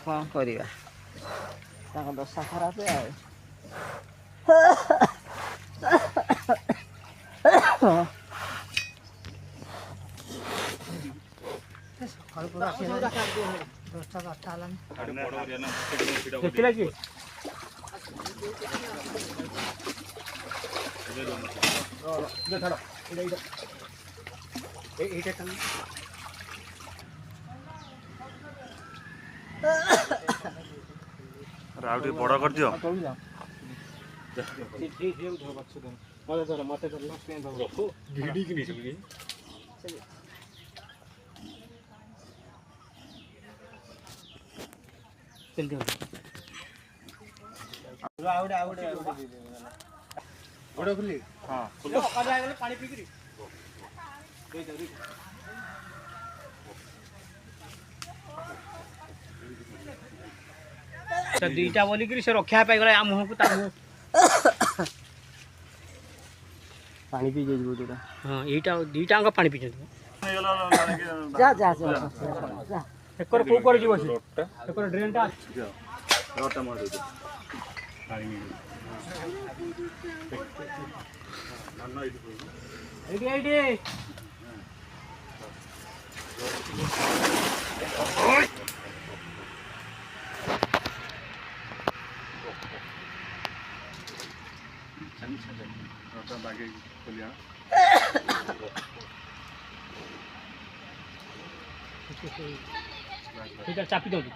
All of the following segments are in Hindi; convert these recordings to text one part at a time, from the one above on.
कौन करिया दशा खराब है राउटी बड़ कर दियो दुईटा बोलिक से रक्षा पाइगला मुह को पानी पी जाइए हाँ यहीटा दुईटा पानी पी जा जा जा एकर को कर जीव से एकर ड्रेन टा रोटा मार दे पानी एडी एडी रोटा बागे खोलिया ठीक है चापी दो हो गया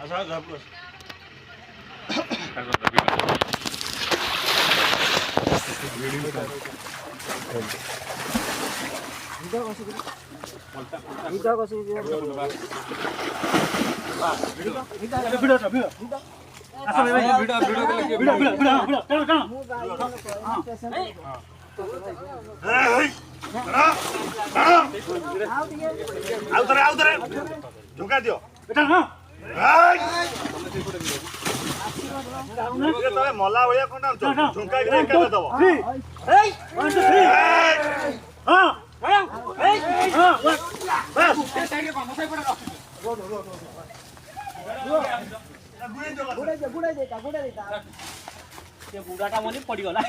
अच्छा जा बस झुका दियो तमे मला भलिया कोन झुका के केला दबो बुढ़ाटा मनी पड़गला